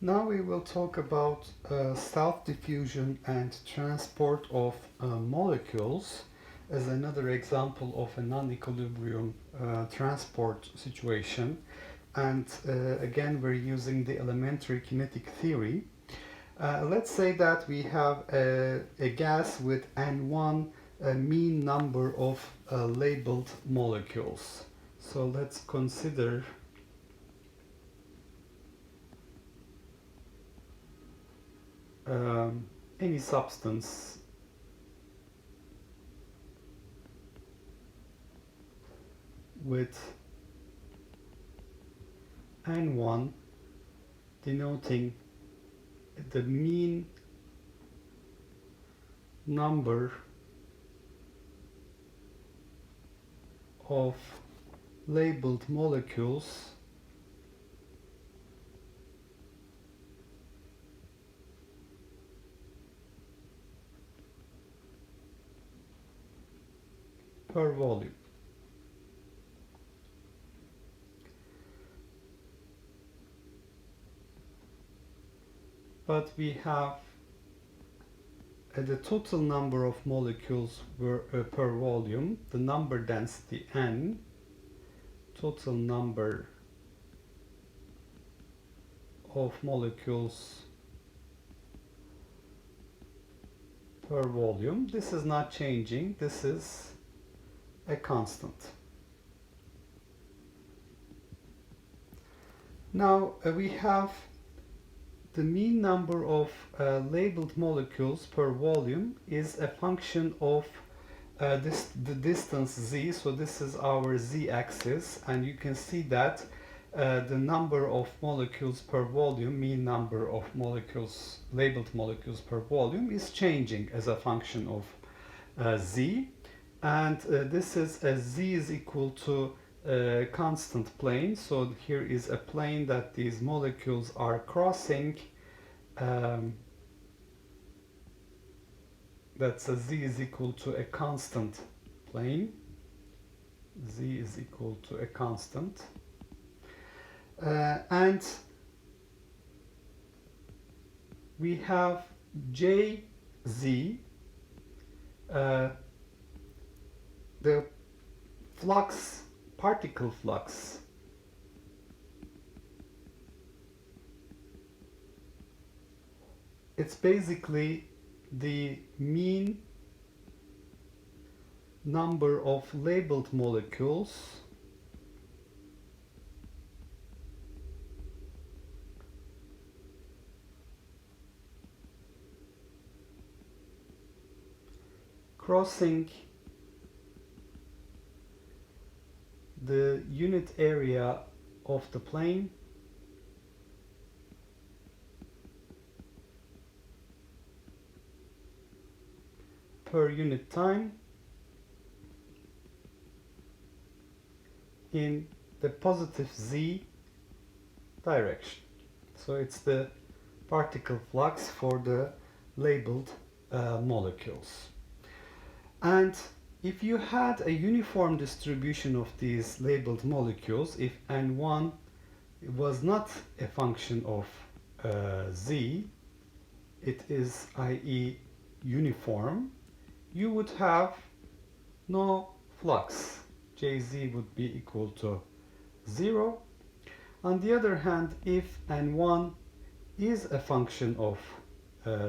Now we will talk about self-diffusion and transport of molecules as another example of a non-equilibrium transport situation. And again, we're using the elementary kinetic theory. Let's say that we have a gas with N1 mean number of labeled molecules. So let's consider any substance with N1 denoting the mean number of labeled molecules per volume. But we have the total number of molecules per volume, the number density N, total number of molecules per volume. This is not changing, this is a constant. Now we have the mean number of labeled molecules per volume is a function of the distance z, so this is our z-axis, and you can see that the number of molecules per volume, mean number of molecules, labeled molecules per volume, is changing as a function of z, and this is as z is equal to a constant plane. So here is a plane that these molecules are crossing. That's a z is equal to a constant plane. Z is equal to a constant. And we have Jz, the flux, particle flux. It's basically the mean number of labeled molecules crossing the unit area of the plane per unit time in the positive z direction. So it's the particle flux for the labeled molecules. And if you had a uniform distribution of these labeled molecules, if N1 was not a function of z, it is i.e. uniform, you would have no flux. Jz would be equal to 0. On the other hand, if N1 is a function of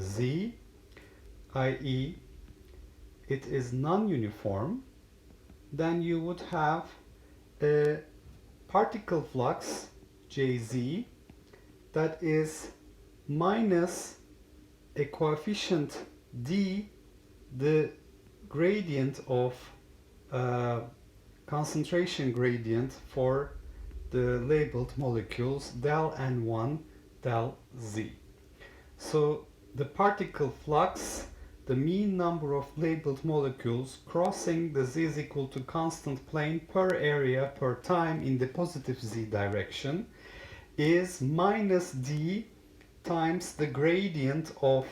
z, i.e. it is non-uniform, then you would have a particle flux Jz that is minus a coefficient d, the gradient of concentration gradient for the labeled molecules del N1 del Z. So the particle flux, the mean number of labeled molecules crossing the z is equal to constant plane per area per time in the positive z direction, is minus d times the gradient of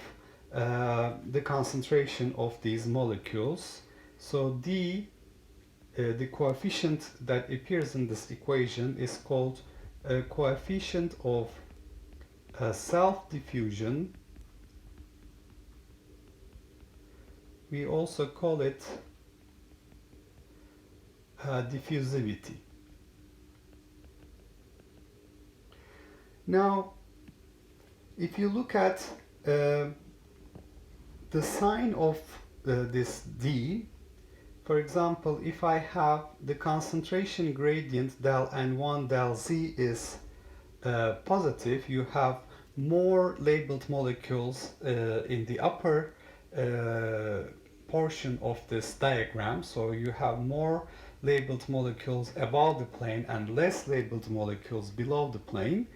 the concentration of these molecules. So d, the coefficient that appears in this equation, is called a coefficient of self-diffusion. We also call it diffusivity. Now, if you look at the sign of this D, for example, if I have the concentration gradient del N1 del Z is positive, you have more labeled molecules in the upper portion of this diagram. So you have more labeled molecules above the plane and less labeled molecules below the plane.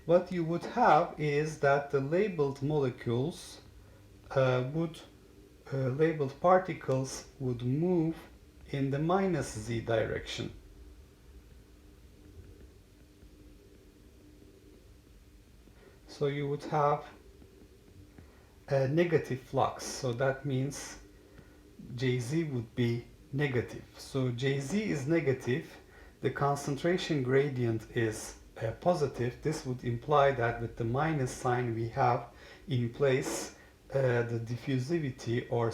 What you would have is that the labeled molecules labeled particles would move in the minus Z direction. So you would have a negative flux. So that means Jz would be negative. So Jz is negative, the concentration gradient is positive. This would imply that with the minus sign we have in place, the diffusivity or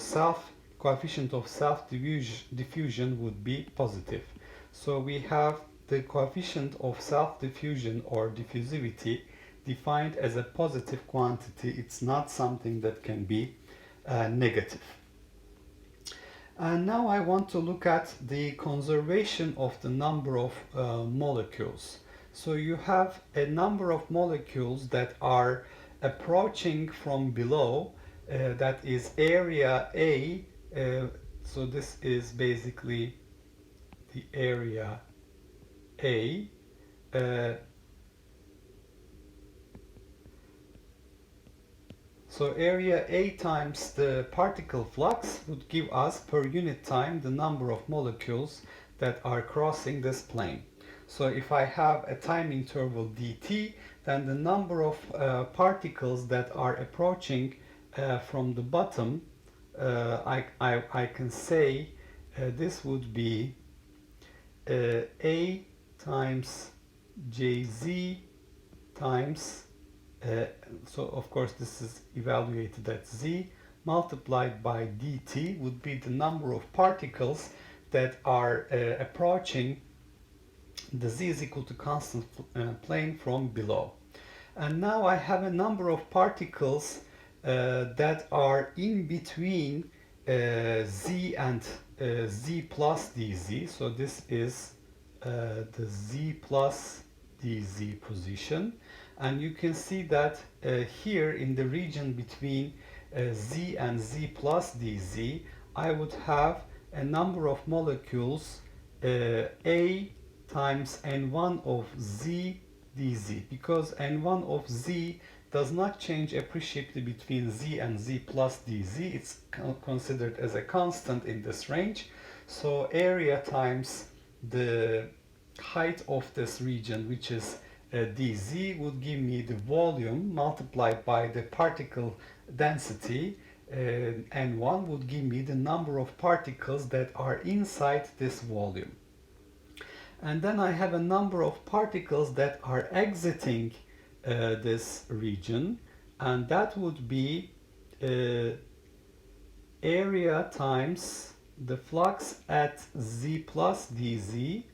coefficient of self-diffusion would be positive. So we have the coefficient of self-diffusion or diffusivity defined as a positive quantity. It's not something that can be negative. And now I want to look at the conservation of the number of molecules. So you have a number of molecules that are approaching from below, that is area A. So this is basically the area A. So area A times the particle flux would give us per unit time the number of molecules that are crossing this plane. So if I have a time interval dt, then the number of particles that are approaching from the bottom, I can say this would be A times Jz times so of course this is evaluated at Z, multiplied by dt would be the number of particles that are approaching the Z is equal to constant plane from below. And now I have a number of particles that are in between Z and Z plus dZ. So this is the Z plus dZ position. And you can see that here in the region between Z and Z plus dZ, I would have a number of molecules A times N1 of Z dZ, because N1 of Z does not change appreciably between Z and Z plus dZ. It's considered as a constant in this range. So area times the height of this region, which is dz, would give me the volume multiplied by the particle density, n1 would give me the number of particles that are inside this volume. And then I have a number of particles that are exiting this region, and that would be area times the flux at Z plus dZ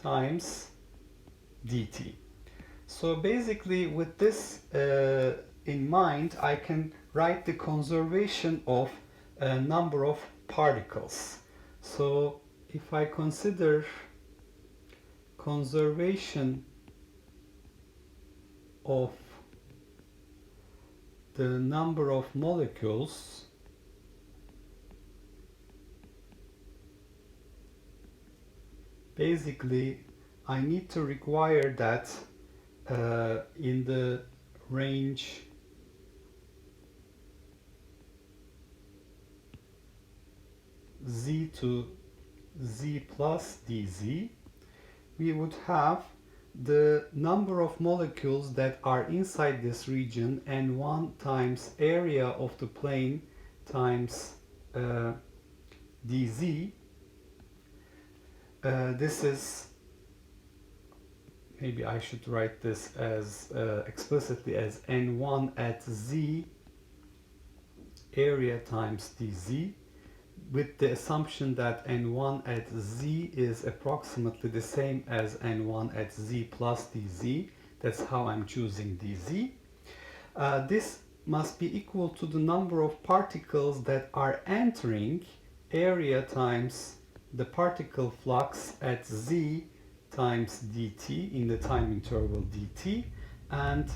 times dt. So basically with this in mind, I can write the conservation of a number of particles. So if I consider conservation of the number of molecules, basically I need to require that in the range Z to Z plus dZ, we would have the number of molecules that are inside this region, N1 times area of the plane times dZ. This is maybe I should write this as explicitly as n1 at z area times dz, with the assumption that n1 at z is approximately the same as n1 at z plus dz. That's how I'm choosing dz. This must be equal to the number of particles that are entering area times the particle flux at z times dt in the time interval dt, and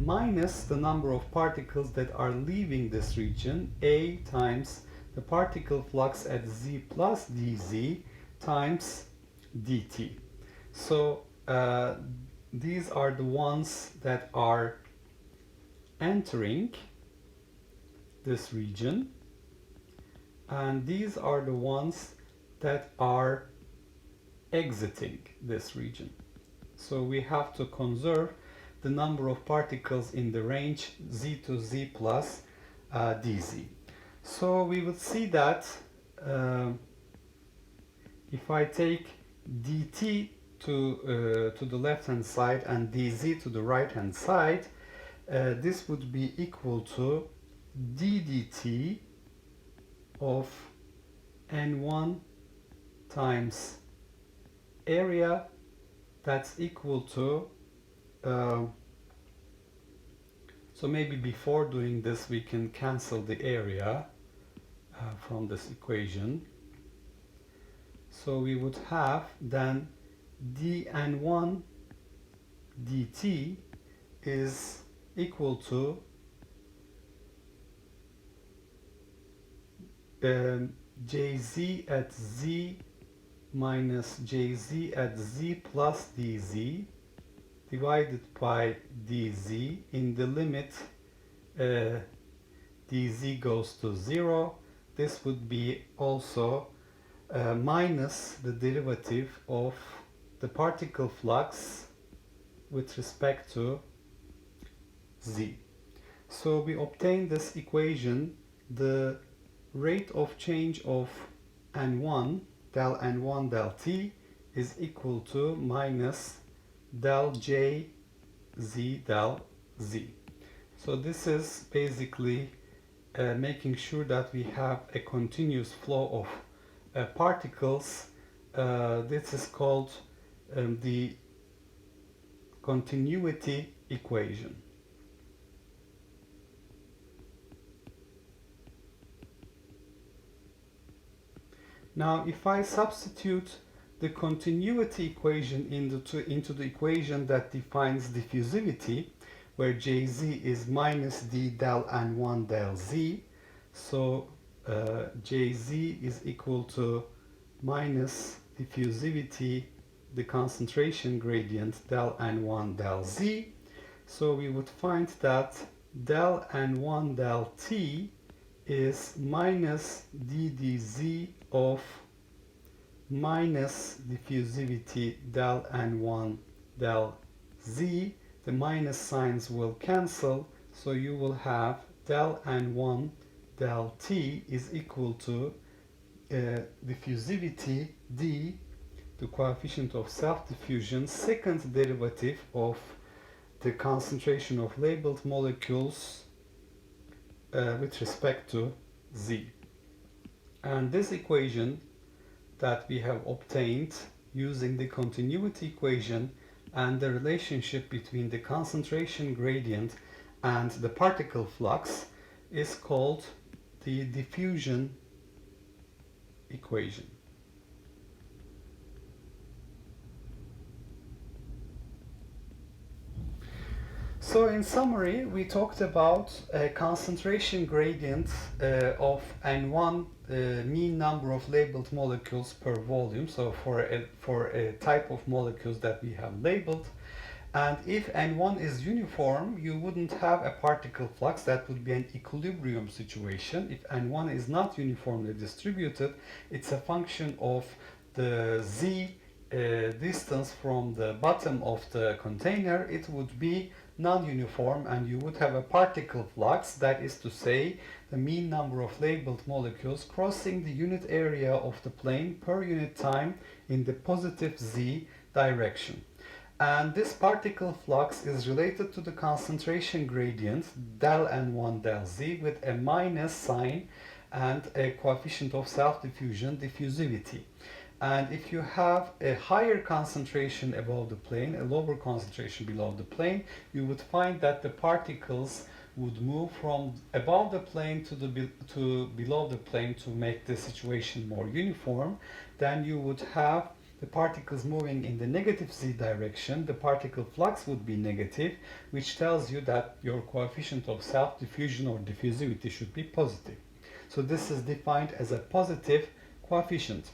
minus the number of particles that are leaving this region, a times the particle flux at z plus dz times dt. So these are the ones that are entering this region, and these are the ones that are exiting this region. So we have to conserve the number of particles in the range z to z plus dz. So we would see that if I take dt to the left hand side and dz to the right hand side, this would be equal to d dt of n1 times area, that's equal to so maybe before doing this we can cancel the area from this equation. So we would have then dn1 dt is equal to jz at z minus jz at z plus dz divided by dz in the limit dz goes to 0. This would be also minus the derivative of the particle flux with respect to z. So we obtain this equation: the rate of change of n1, del n1 del t, is equal to minus del j z del z. So this is basically making sure that we have a continuous flow of particles. This is called the continuity equation. Now, if I substitute the continuity equation into the equation that defines diffusivity, where Jz is minus d del n1 del z, so Jz is equal to minus diffusivity, the concentration gradient, del n1 del z. So we would find that del n1 del t is minus ddz of minus diffusivity del n1 del z. The minus signs will cancel, so you will have del n1 del t is equal to diffusivity d, the coefficient of self-diffusion, second derivative of the concentration of labeled molecules with respect to z. And this equation that we have obtained using the continuity equation and the relationship between the concentration gradient and the particle flux is called the diffusion equation. So in summary, we talked about a concentration gradient of n1, mean number of labeled molecules per volume, so for a type of molecules that we have labeled. And if n1 is uniform, you wouldn't have a particle flux. That would be an equilibrium situation. If n1 is not uniformly distributed, it's a function of the z distance from the bottom of the container. It would be non-uniform, and you would have a particle flux, that is to say, the mean number of labeled molecules crossing the unit area of the plane per unit time in the positive z direction. And this particle flux is related to the concentration gradient del n1 del z with a minus sign and a coefficient of self-diffusion, diffusivity. And if you have a higher concentration above the plane, a lower concentration below the plane, you would find that the particles would move from above the plane to below the plane to make the situation more uniform. Then you would have the particles moving in the negative z direction. The particle flux would be negative, which tells you that your coefficient of self-diffusion or diffusivity should be positive. So this is defined as a positive coefficient.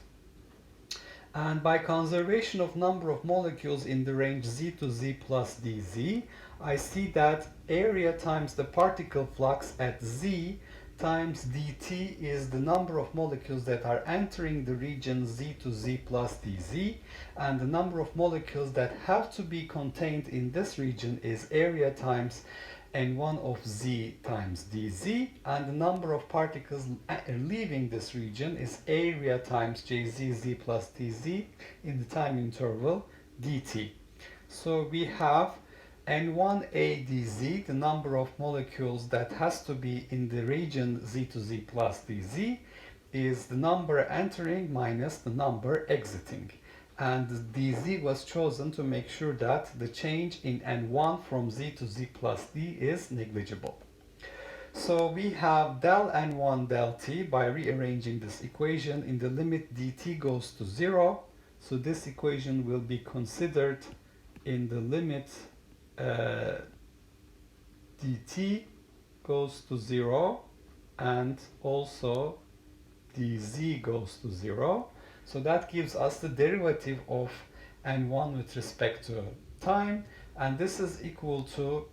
And by conservation of number of molecules in the range z to z plus dz, I see that area times the particle flux at z times dt is the number of molecules that are entering the region z to z plus dz, and the number of molecules that have to be contained in this region is area times n1 of z times dz, and the number of particles leaving this region is area times jz z plus dz in the time interval dt. So we have n1a dz, the number of molecules that has to be in the region z to z plus dz, is the number entering minus the number exiting. And dz was chosen to make sure that the change in n1 from z to z plus d is negligible. So we have del n1 del t by rearranging this equation in the limit dt goes to 0. So this equation will be considered in the limit dt goes to 0 and also dz goes to 0. So that gives us the derivative of n1 with respect to time, and this is equal to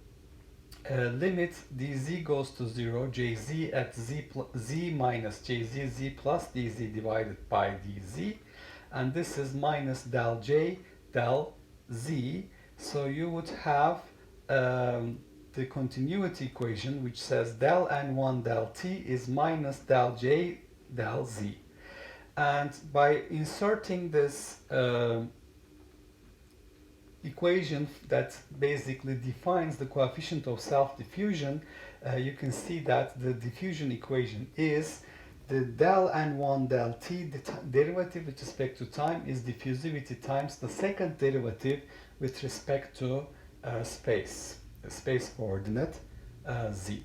limit dz goes to 0 jz at z minus jz z plus dz divided by dz, and this is minus del j del z. So you would have the continuity equation which says del n1 del t is minus del j del z. And by inserting this equation that basically defines the coefficient of self-diffusion, you can see that the diffusion equation is the del n1 del t, the derivative with respect to time is diffusivity times the second derivative with respect to space coordinate z.